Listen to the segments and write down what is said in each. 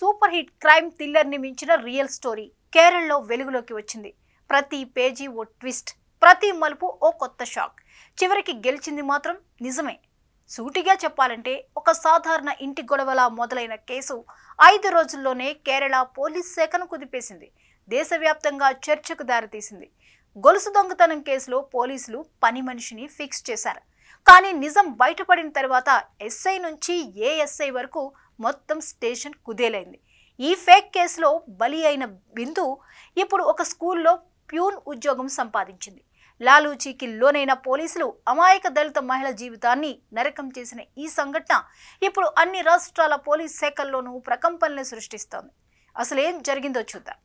Super hit crime thriller ని మించిన real story కేరళలో వెలుగులోకి వచ్చింది. ప్రతి పేజీ ఓ ట్విస్ట్, ప్రతి మలుపు ఓ కొత్త షాక్. చివరికి గెలిచింది మాత్రం నిజమే. సూటిగా చెప్పాలంటే ఒక సాధారణ ఇంటి గొడవలా మొదలైన కేసు 5 రోజుల్లోనే కేరళ పోలీస్ శాఖను కుదిపేసింది. దేశవ్యాప్తంగా చర్చకు దారితీసింది. గొలుసు దొంగతనం కేసులో పోలీసులు పని మనిషిని ఫిక్స్ చేశారు. కానీ నిజం బయటపడిన తర్వాత ఎస్ఐ నుంచి ఏఎస్ఐ వరకు మొత్తం స్టేషన్ కుదేలైంది. ఈ ఫేక్ కేసులో బలి అయిన బిందు ఇప్పుడు ఒక స్కూల్లో ప్యూన్ ఉద్యోగం సంపాదించింది. లాలూచీకి లోనైన పోలీసులు అమాయక దళిత మహిళ జీవితాన్ని నరకం చేసిన ఈ సంఘటన ఇప్పుడు అన్ని రాష్ట్రాల పోలీస్ శాఖల్లోనూ ప్రకంపనలు సృష్టిస్తోంది. అసలు ఏం జరిగిందో చూద్దాం.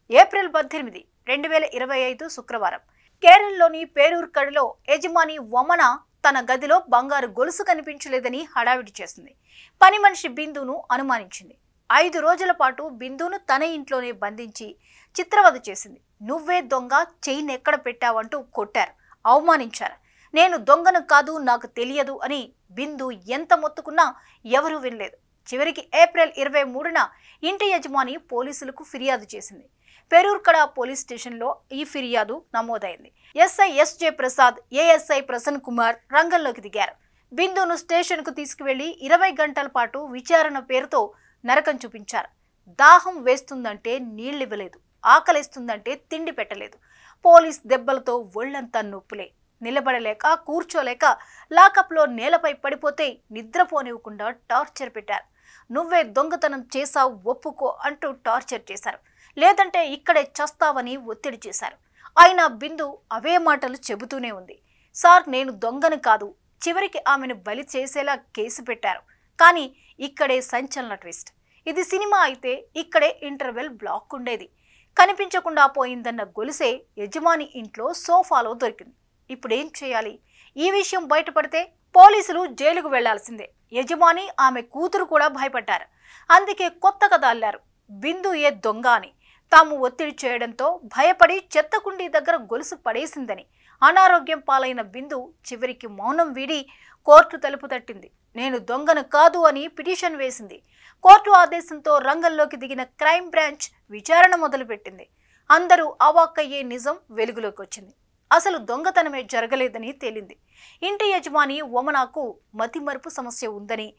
ఏప్రిల్ 18, 2025 శుక్రవారం కేరళలోని పేరూర్కడలో యజమాని వమన తన గదిలో బంగారు గొలుసు కనిపించలేదని హడావిడి చేసింది. పని మనిషి బిందును అనుమానించింది. 5 రోజుల పాటు బిందును తన ఇంట్లోనే బంధించి చిత్రవద చేసింది. నువ్వే దొంగ, చైన్ ఎక్కడ పెట్టావంటూ కొట్టారు, అవమానించారు. నేను దొంగను కాదు, నాకు తెలియదు అని బిందు ఎంత మొత్తుకున్నా ఎవరూ వినలేదు. చివరికి ఏప్రిల్ 23న ఇంటి యజమాని పోలీసులకు ఫిర్యాదు చేసింది. పేరూర్కడ పోలీస్ స్టేషన్లో ఈ ఫిర్యాదు నమోదైంది. SI SJ Prasad, ASI Prasanna Kumar రంగంలోకి దిగారు. బిందును స్టేషన్కు తీసుకువెళ్లి 20 గంటల పాటు విచారణ పేరుతో నరకం చూపించారు. దాహం వేస్తుందంటే నీళ్ళివ్వలేదు, ఆకలిస్తుందంటే తిండి పెట్టలేదు. పోలీస్ దెబ్బలతో ఒళ్లంతా నొప్పులే. నిలబడలేక కూర్చోలేక లాకప్లో నేలపై పడిపోతే నిద్రపోనివ్వకుండా టార్చర్ పెట్టారు. నువ్వే దొంగతనం చేసావు, ఒప్పుకో అంటూ టార్చర్ చేశారు. లేదంటే ఇక్కడే చస్తావని ఒత్తిడి చేశారు. అయినా బిందు అవే మాటలు చెబుతూనే ఉంది. సార్, నేను దొంగను కాదు. చివరికి ఆమెను బలి చేసేలా కేసు పెట్టారు. కానీ ఇక్కడే సంచలన ట్విస్ట్. ఇది సినిమా అయితే ఇక్కడే ఇంటర్వెల్ బ్లాక్ ఉండేది. కనిపించకుండా పోయిందన్న గొలుసే యజమాని ఇంట్లో సోఫాలో దొరికింది. ఇప్పుడేం చేయాలి? ఈ విషయం బయటపడితే పోలీసులు జైలుకు వెళ్లాల్సిందే. యజమాని, ఆమె కూతురు కూడా భయపడ్డారు. అందుకే కొత్త కథ అల్లారు. బిందు ఏ దొంగ అని. తాము ఒత్తిడి చేయడంతో భయపడి చెత్తకుండీ దగ్గర గొలుసు పడేసిందని. అనారోగ్యం పాలైన బిందు చివరికి మౌనం వీడి కోర్టు తలుపు తట్టింది. నేను దొంగను కాదు అని పిటిషన్ వేసింది. కోర్టు ఆదేశంతో రంగంలోకి దిగిన క్రైమ్ బ్రాంచ్ విచారణ మొదలుపెట్టింది. అందరూ అవాక్కయ్యే నిజం వెలుగులోకి వచ్చింది. అసలు దొంగతనమే జరగలేదని తేలింది. ఇంటి యజమాని వమనాకు మతిమరుపు సమస్య ఉందని,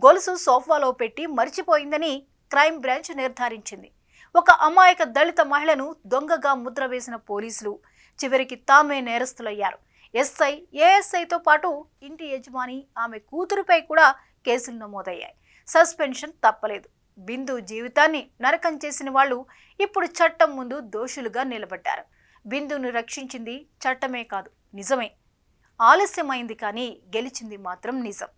గొలుసు సోఫాలో పెట్టి మర్చిపోయిందని క్రైమ్ బ్రాంచ్ నిర్ధారించింది. ఒక అమాయక దళిత మహిళను దొంగగా ముద్ర వేసిన పోలీసులు చివరికి తామే నేరస్తులయ్యారు. ఎస్ఐ, ఏఎస్ఐతో పాటు ఇంటి యజమాని, ఆమె కూతురుపై కూడా కేసులు నమోదయ్యాయి. సస్పెన్షన్ తప్పలేదు. బిందు జీవితాన్ని నరకం చేసిన వాళ్ళు ఇప్పుడు చట్టం ముందు దోషులుగా నిలబడ్డారు. బిందును రక్షించింది చట్టమే కాదు, నిజమే. ఆలస్యమైంది కానీ గెలిచింది మాత్రం నిజం.